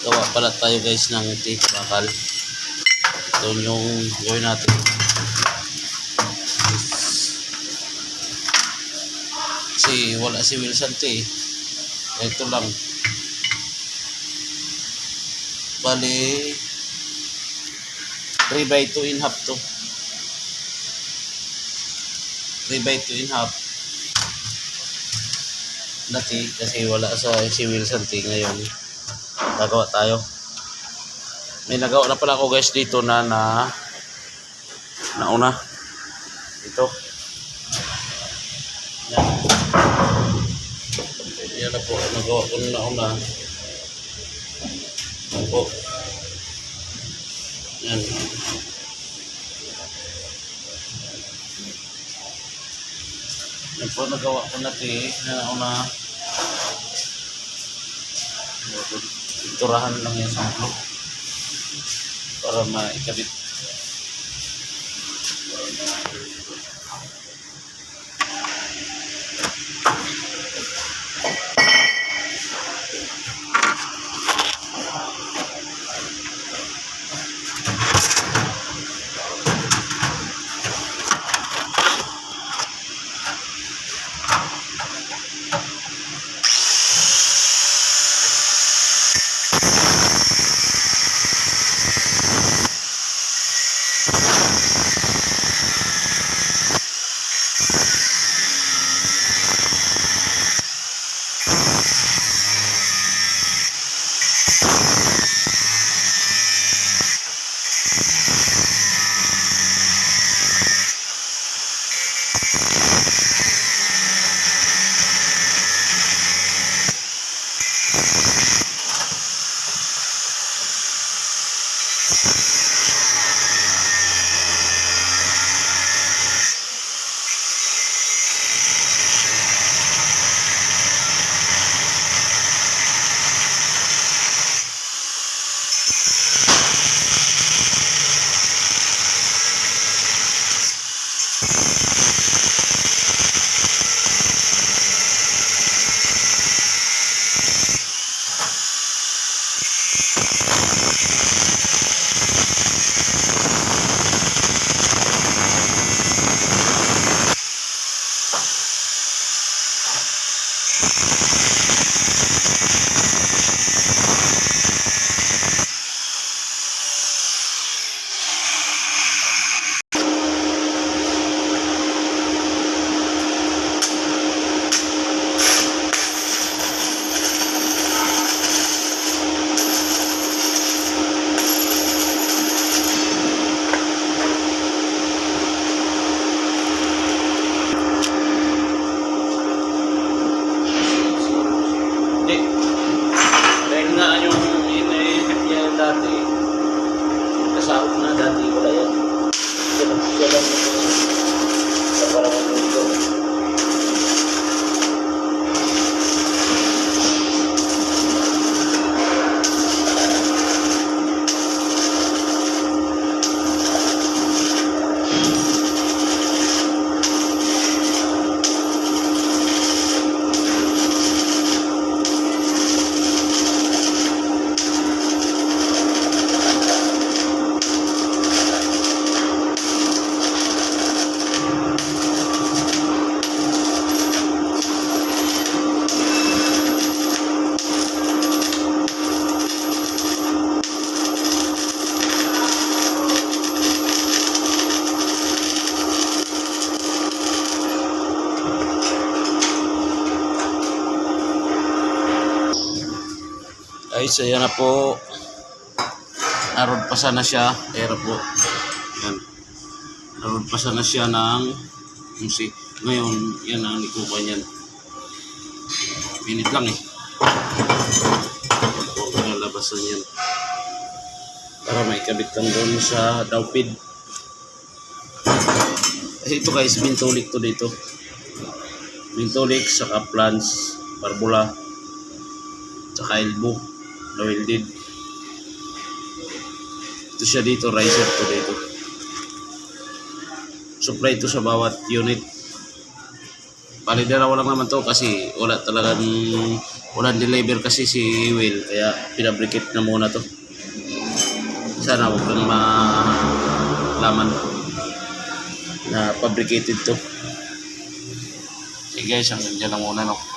gawa pala tayo guys ng tea bakal. Ito yung gawin natin. Kasi wala si Wilson tea. Ito lang. Bali 3/2 in half to. 3/2 in half. Dati kasi wala si Wilson tea ngayon. Nagawa tayo. May nagawa na pala ako guys dito na nauna. Ito. Yan. Yan na po. Nagawa ko na nauna. Yan po. Yan. Yan po nagawa ko na na nauna. Iturahan lang yung samplo para maikabit. Dahil nga yung inahihip dati, kasahod na dati, wala yan. Siya lang sa parang dito. Ay, saya na po. Naroon pa sana siya. Pero po. Yan. Naroon pa sana siya ng music. Ngayon, yan ang likupan yan. Minute lang eh. Huwag nalabasan yan. Para may kabit lang doon sa dowpid. Ito guys, bintulik to dito. Bintulik, saka plants, barbula, saka elbow. Welded. Ito siya dito, riser to dito. Supply ito sa bawat unit. palidaraw lang naman to kasi walang deliver kasi si Will, kaya pinabricate na muna to. Sana huwag kang malaman na fabricated to. Sige guys, hanggang dyan lang muna, no.